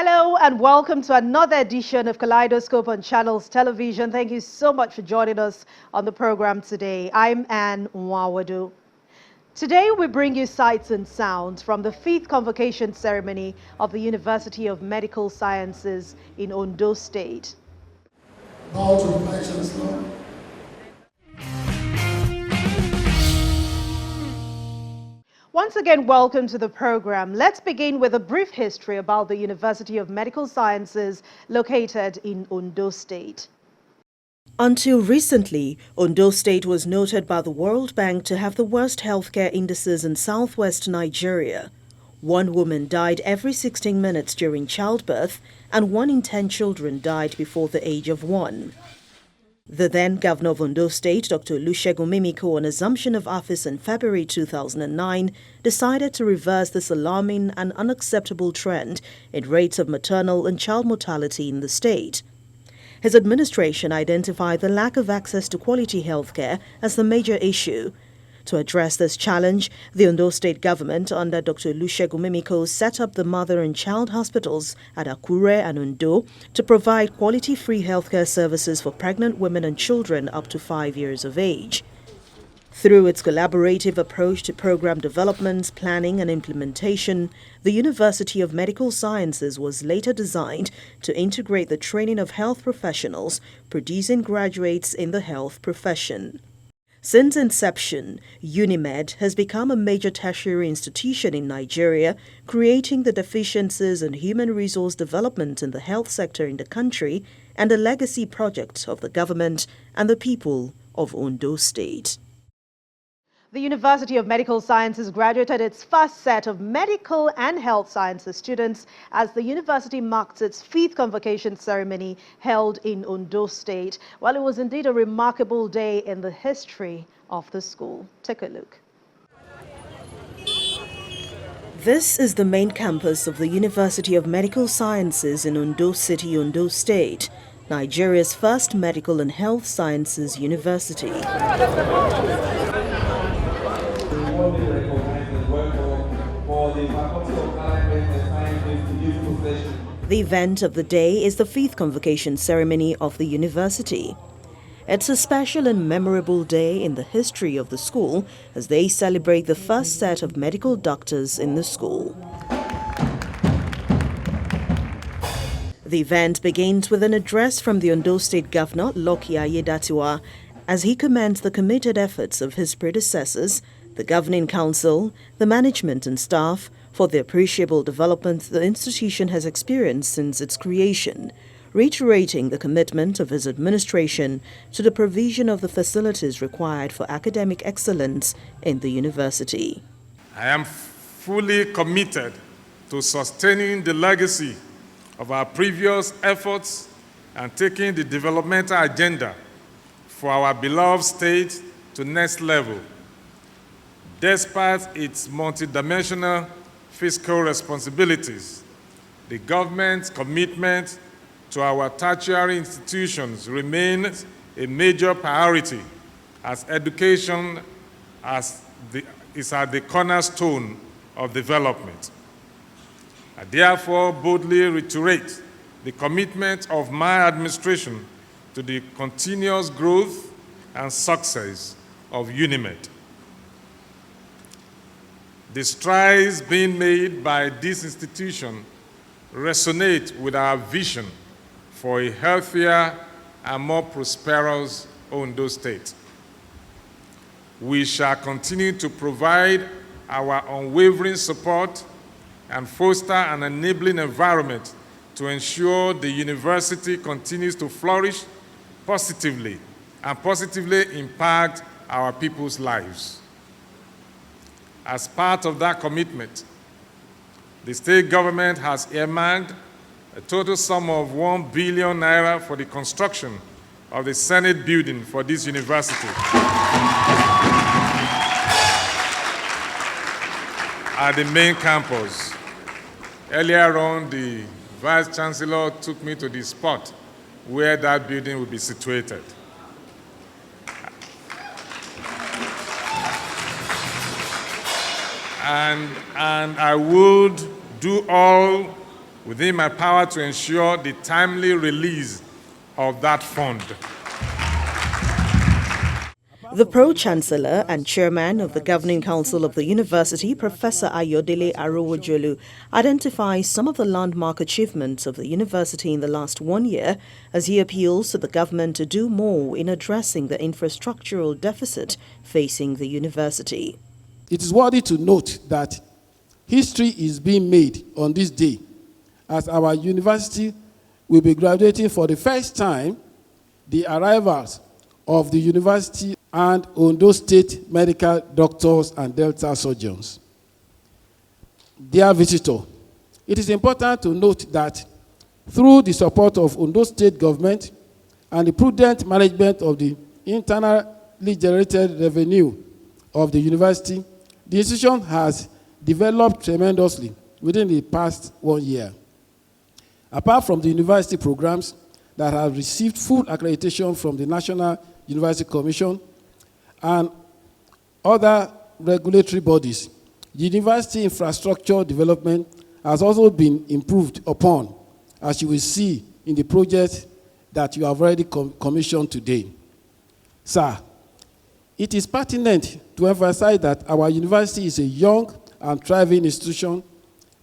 Hello and welcome to another edition of Kaleidoscope on Channels Television. Thank you so much for joining us on the program today. I'm Anne Nwawadu. Today we bring you sights and sounds from the 5th Convocation ceremony of the University of Medical Sciences in Ondo State. Bow to the Vice Chancellor. Once again, welcome to the program. Let's begin with a brief history about the University of Medical Sciences located in Ondo State. Until recently, Ondo State was noted by the World Bank to have the worst healthcare indices in southwest Nigeria. 1 woman died every 16 minutes during childbirth, and 1 in 10 children died before the age of 1. The then Governor of Ondo State, Dr. Olusegun Mimiko, on assumption of office in February 2009, decided to reverse this alarming and unacceptable trend in rates of maternal and child mortality in the state. His administration identified the lack of access to quality healthcare as the major issue. To address this challenge, the Ondo State government under Dr. Olusegun Mimiko set up the mother and child hospitals at Akure and Ondo to provide quality-free healthcare services for pregnant women and children up to 5 years of age. Through its collaborative approach to program development, planning and implementation, the University of Medical Sciences was later designed to integrate the training of health professionals, producing graduates in the health profession. Since inception, Unimed has become a major tertiary institution in Nigeria, creating the deficiencies in human resource development in the health sector in the country and a legacy project of the government and the people of Ondo State. The University of Medical Sciences graduated its first set of medical and health sciences students as the university marked its 5th convocation ceremony held in Ondo State. Well, it was indeed a remarkable day in the history of the school. Take a look. This is the main campus of the University of Medical Sciences in Ondo City, Ondo State, Nigeria's first medical and health sciences university. The event of the day is the 5th convocation ceremony of the university. It's a special and memorable day in the history of the school as they celebrate the first set of medical doctors in the school. The event begins with an address from the Ondo State Governor, Lucky Ayedatiwa, as he commends the committed efforts of his predecessors, the Governing Council, the management and staff, for the appreciable development the institution has experienced since its creation, reiterating the commitment of his administration to the provision of the facilities required for academic excellence in the university. I am fully committed to sustaining the legacy of our previous efforts and taking the developmental agenda for our beloved state to next level. Despite its multidimensional fiscal responsibilities, the government's commitment to our tertiary institutions remains a major priority as education is at the cornerstone of development. I therefore boldly reiterate the commitment of my administration to the continuous growth and success of Unimed. The strides being made by this institution resonate with our vision for a healthier and more prosperous Ondo State. We shall continue to provide our unwavering support and foster an enabling environment to ensure the university continues to flourish positively and positively impact our people's lives. As part of that commitment, the state government has earmarked a total sum of 1 billion naira for the construction of the Senate building for this university at the main campus. Earlier on, the Vice Chancellor took me to the spot where that building will be situated. And I would do all within my power to ensure the timely release of that fund. The Pro-Chancellor and Chairman of the Governing Council of the University, Professor Ayodele Arowojolu, identifies some of the landmark achievements of the university in the last 1 year as he appeals to the government to do more in addressing the infrastructural deficit facing the university. It is worthy to note that history is being made on this day as our university will be graduating for the first time the arrivals of the university and Ondo State medical doctors and dental surgeons. Dear visitor, it is important to note that through the support of Ondo State government and the prudent management of the internally generated revenue of the university, the institution has developed tremendously within the past 1 year. Apart from the university programs that have received full accreditation from the National University Commission and other regulatory bodies, the university infrastructure development has also been improved upon, as you will see in the project that you have already commissioned today. Sir, it is pertinent to emphasize that our university is a young and thriving institution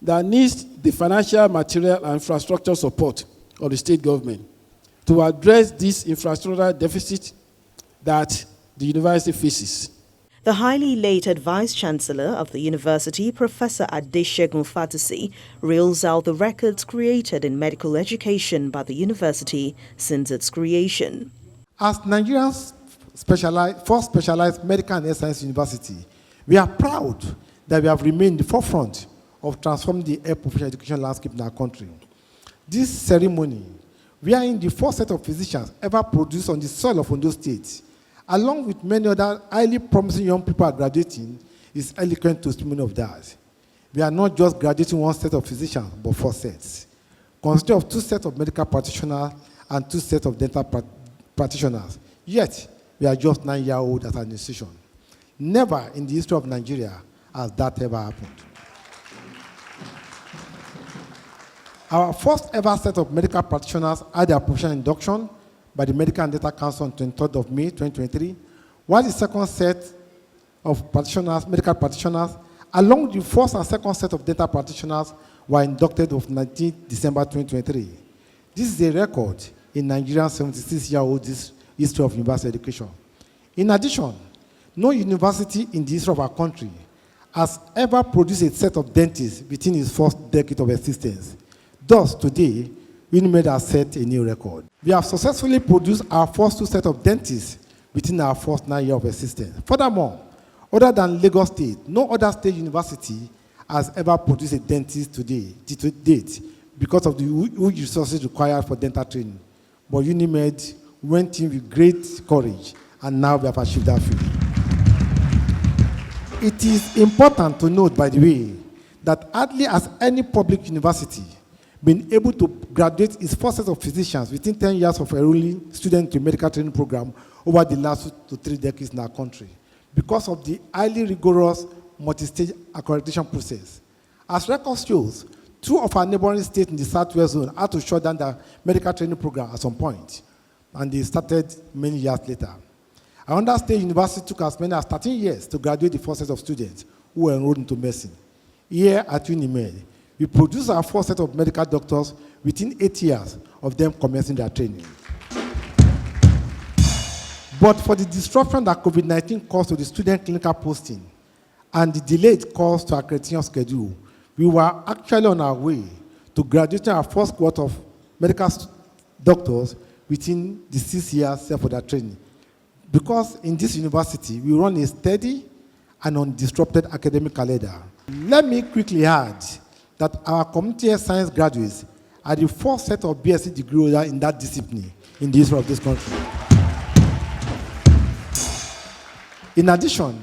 that needs the financial, material, and infrastructure support of the state government to address this infrastructural deficit that the university faces. The highly elated Vice-Chancellor of the university, Professor Adesegun Fatusi, reels out the records created in medical education by the university since its creation. As Nigeria's first specialized medical and health science university, we are proud that we have remained in the forefront of transforming the health professional education landscape in our country. This ceremony, wherein the first set of physicians ever produced on the soil of Ondo State, along with many other highly promising young people are graduating, is eloquent testimony of that. We are not just graduating one set of physicians, but 4 sets, consisting of 2 sets of medical practitioners and 2 sets of dental practitioners. Yet, we are just 9 years old as an institution. Never in the history of Nigeria has that ever happened. Our first ever set of medical practitioners had their professional induction by the Medical and Dental Council on 23rd of May 2023, while the second set of practitioners, medical practitioners, along the first and second set of dental practitioners, were inducted on 19th December 2023. This is a record in Nigeria's 76-year-old history of university education. In addition, no university in the history of our country has ever produced a set of dentists within its first decade of existence. Thus, today, Unimed has set a new record. We have successfully produced our first 2 sets of dentists within our first 9 years of existence. Furthermore, other than Lagos State, no other state university has ever produced a dentist to date because of the huge resources required for dental training. But Unimed went in with great courage, and now we have achieved that feat. It is important to note, by the way, that hardly has any public university been able to graduate its first set of physicians within 10 years of enrolling students to a medical training program over the last 2 to 3 decades in our country because of the highly rigorous multi-stage accreditation process. As record shows, 2 of our neighboring states in the Southwest zone had to shut down their medical training program at some point, and they started many years later. Another state university took as many as 13 years to graduate the first set of students who were enrolled into medicine. Here at Unimed, we produced our first set of medical doctors within 8 years of them commencing their training. But for the disruption that COVID-19 caused to the student clinical posting and the delayed calls to accreditation schedule, we were actually on our way to graduating our first cohort of medical doctors within the 6 years set for their training. Because in this university, we run a steady and undisrupted academic calendar. Let me quickly add that our community health science graduates are the first set of BSc degree holders in that discipline in the history of this country. In addition,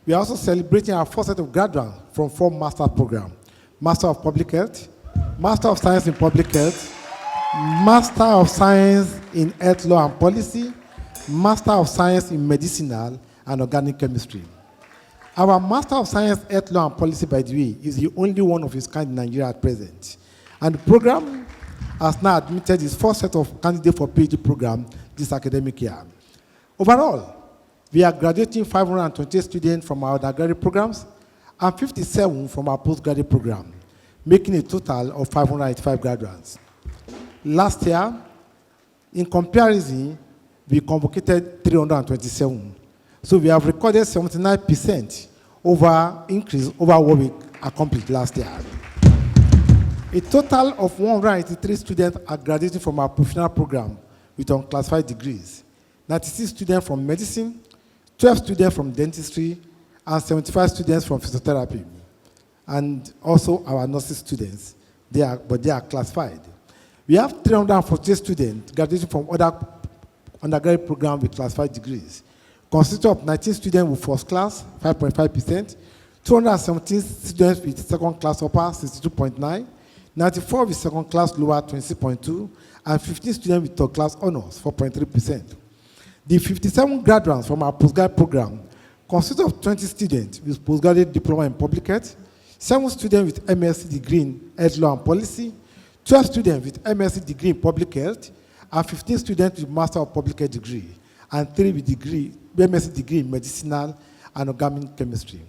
we are also celebrating our first set of graduates from 4 master's programs: Master of Public Health, Master of Science in Public Health, Master of Science in Health Law and Policy, Master of Science in Medicinal and Organic Chemistry. Our Master of Science, Health Law and Policy, by the way, is the only one of its kind in Nigeria at present. And the program has now admitted its first set of candidates for PhD program this academic year. Overall, we are graduating 528 students from our undergraduate programs and 57 from our postgraduate program, making a total of 585 graduates. Last year, in comparison, we convocated 327. So we have recorded 79% increase over what we accomplished last year. A total of 183 students are graduating from our professional program with unclassified degrees. 96 students from medicine, 12 students from dentistry, and 75 students from physiotherapy. And also our nursing students, they are classified. We have 348 students graduating from other undergraduate programs with classified degrees, consisting of 19 students with first class, 5.5%, 217 students with second class upper, 62.9%, 94 with second class lower, 26.2%, and 15 students with third class honors, 4.3%. The 57 graduates from our postgraduate program consist of 20 students with postgraduate diploma in public health, 7 students with MSc degree in health law and policy, 12 students with MSc degree in public health, and 15 students with Master of Public Health degree, and 3 with MSc degree in medicinal and organic chemistry.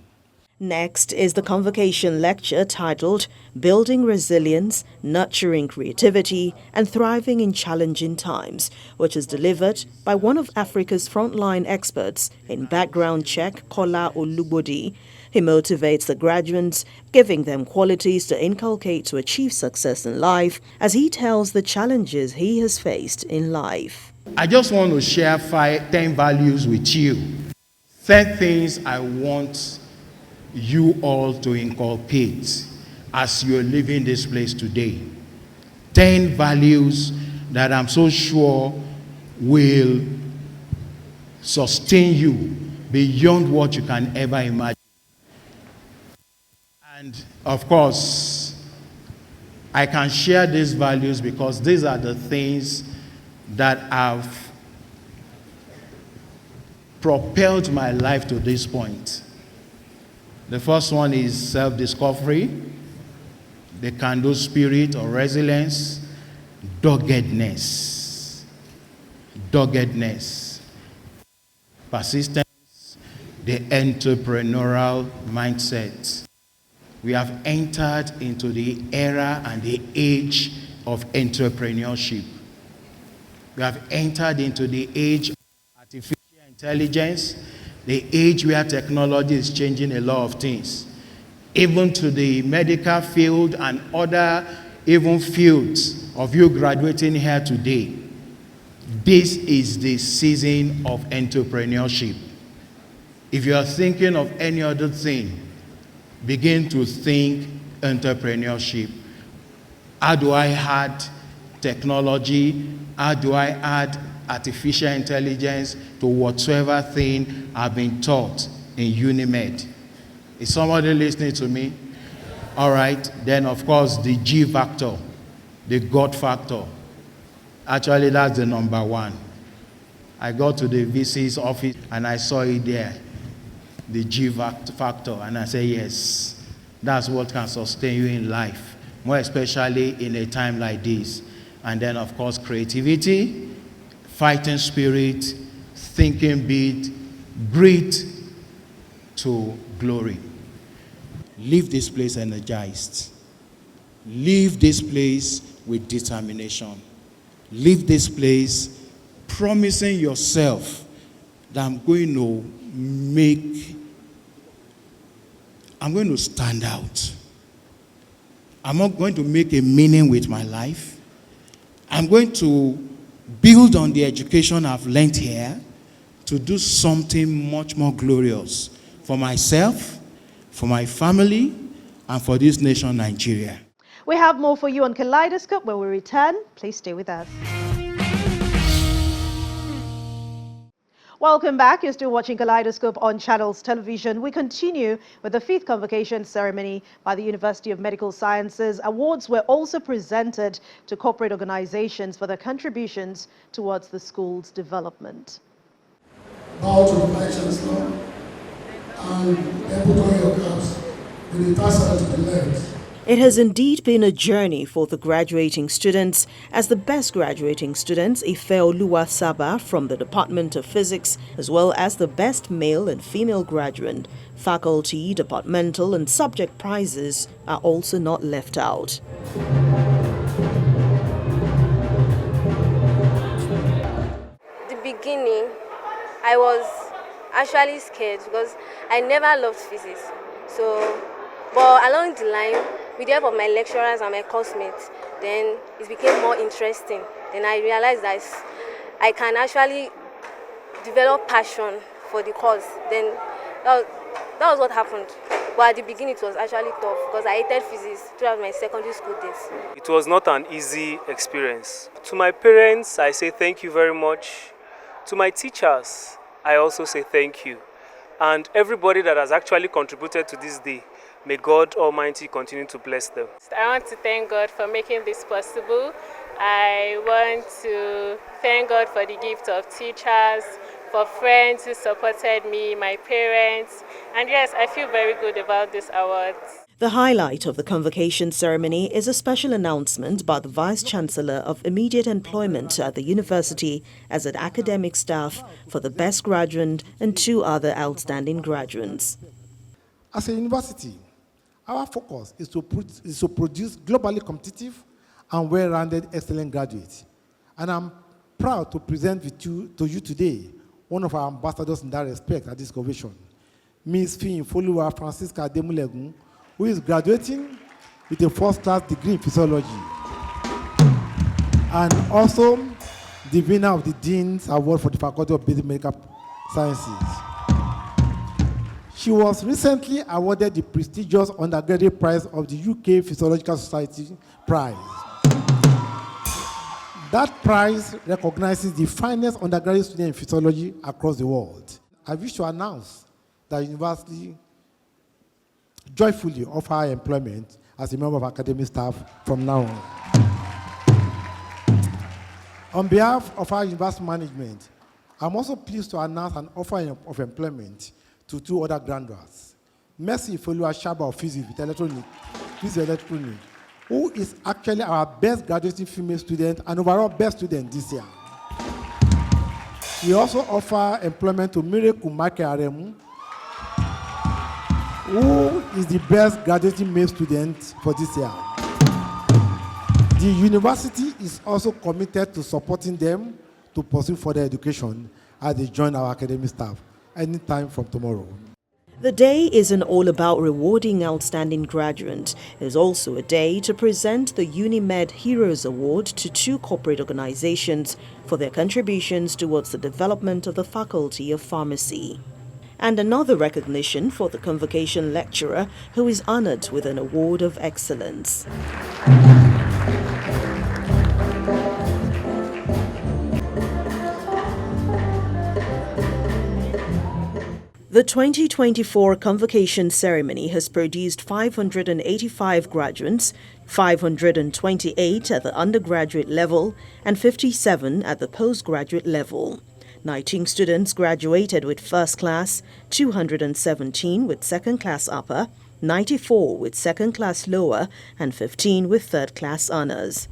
Next is the Convocation lecture titled Building Resilience, Nurturing Creativity and Thriving in Challenging Times, which is delivered by one of Africa's frontline experts in background check, Kola Olubodi. He motivates the graduates, giving them qualities to inculcate to achieve success in life as he tells the challenges he has faced in life. I just want to share 10 values with you. 10 things I want you all to inculcate as you're leaving this place today. 10 values that I'm so sure will sustain you beyond what you can ever imagine. And of course, I can share these values because these are the things that have propelled my life to this point. The first one is self-discovery, the Kando spirit or resilience, doggedness, persistence, the entrepreneurial mindset. We have entered into the era and the age of entrepreneurship. We have entered into the age of artificial intelligence, the age where technology is changing a lot of things, even to the medical field and other even fields of you graduating here today. This is the season of entrepreneurship. If you are thinking of any other thing, begin to think entrepreneurship. How do I add technology? How do I add artificial intelligence to whatsoever thing I've been taught in Unimed? Is somebody listening to me? All right. Then, of course, the G factor, the God factor. Actually, that's the number one. I got to the VC's office and I saw it there, the G factor, and I said, yes, that's what can sustain you in life, more especially in a time like this. And then, of course, creativity, fighting spirit, thinking big, grit to glory. Leave this place energized. Leave this place with determination. Leave this place promising yourself that I'm going to stand out. I'm not going to make a meaning with my life. I'm going to build on the education I've learned here to do something much more glorious for myself, for my family, and for this nation, Nigeria. We have more for you on Kaleidoscope when we return. Please stay with us. Welcome back. You're still watching Kaleidoscope on Channels Television. We continue with the 5th convocation ceremony by the University of Medical Sciences. Awards were also presented to corporate organizations for their contributions towards the school's development. Bow to the Vice Chancellor and put on your caps with the tassel to the left. It has indeed been a journey for the graduating students, as the best graduating students, Ifeoluwa Saba from the Department of Physics, as well as the best male and female graduate, faculty, departmental and subject prizes are also not left out. The beginning, I was actually scared because I never loved physics. But along the line, with the help of my lecturers and my classmates, then it became more interesting. Then I realized that I can actually develop passion for the course. Then that was what happened. But at the beginning, it was actually tough because I hated physics throughout my secondary school days. It was not an easy experience. To my parents, I say thank you very much. To my teachers, I also say thank you. And everybody that has actually contributed to this day, may God Almighty continue to bless them. I want to thank God for making this possible. I want to thank God for the gift of teachers, for friends who supported me, my parents. And yes, I feel very good about this award. The highlight of the convocation ceremony is a special announcement by the Vice-Chancellor of immediate employment at the university as an academic staff for the best graduate and 2 other outstanding graduates. As a university, our focus is to produce globally competitive and well-rounded excellent graduates. And I'm proud to present to you today one of our ambassadors in that respect at this convention, Ms. Ifeoluwa Francisca Ademulegun, who is graduating with a first-class degree in physiology, and also the winner of the Dean's Award for the Faculty of Basic Medical Sciences. She was recently awarded the prestigious undergraduate prize of the UK Physiological Society Prize. That prize recognizes the finest undergraduate students in physiology across the world. I wish to announce that the university joyfully offers employment as a member of academic staff from now on. On behalf of our university management, I'm also pleased to announce an offer of employment to 2 other graduates. Mercy Ifeoluwa Shaba of Physics with Electronics, who is actually our best graduating female student and overall best student this year. We also offer employment to Miracle Make Aremu, who is the best graduating male student for this year. The university is also committed to supporting them to pursue further education as they join our academic staff anytime from tomorrow. The day isn't all about rewarding outstanding graduates. It is also a day to present the Unimed Heroes Award to 2 corporate organizations for their contributions towards the development of the Faculty of Pharmacy. And another recognition for the convocation lecturer who is honored with an award of excellence. The 2024 convocation ceremony has produced 585 graduates, 528 at the undergraduate level and 57 at the postgraduate level. 19 students graduated with first class, 217 with second class upper, 94 with second class lower, and 15 with third class honors.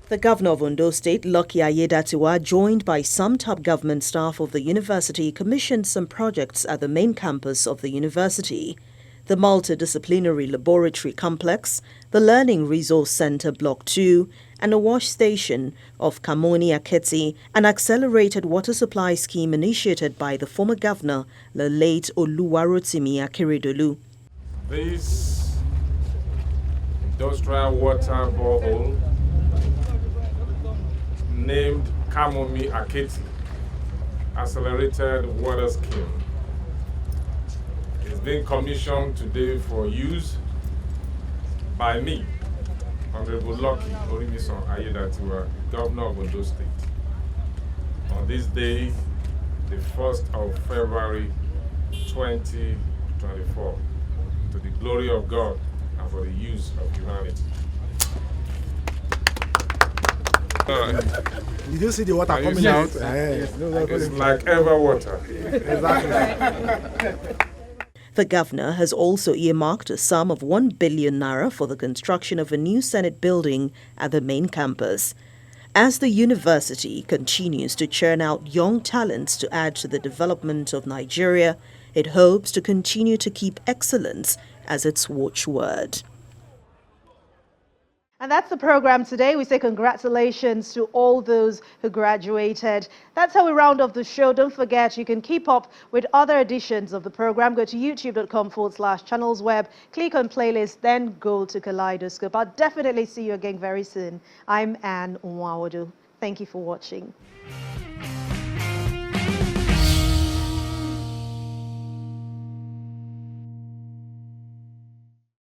The governor of Ondo State, Lucky Ayedatiwa, joined by some top government staff of the university, commissioned some projects at the main campus of the university. The Multidisciplinary Laboratory Complex, the Learning Resource Center Block 2, and a wash station of Kamoni Aketi, an accelerated water supply scheme initiated by the former governor, the late Oluwarotimi Akeredolu. This industrial water borehole, named Kamoni Aketi Accelerated Water Scheme, is being commissioned today for use by me, Honorable Lucky Orimisan Ayedatiwa, Governor of Ondo State, on this day, the 1st of February 2024, to the glory of God and for the use of humanity. Did you see the water coming out? Yes. It's like ever water. Exactly. The governor has also earmarked a sum of 1 billion naira for the construction of a new Senate building at the main campus. As the university continues to churn out young talents to add to the development of Nigeria, it hopes to continue to keep excellence as its watchword. And that's the program today. We say congratulations to all those who graduated. That's how we round off the show. Don't forget, you can keep up with other editions of the program. Go to youtube.com/channelsweb, click on playlist, then go to Kaleidoscope. I'll definitely see you again very soon. I'm Anne Nwawadu. Thank you for watching.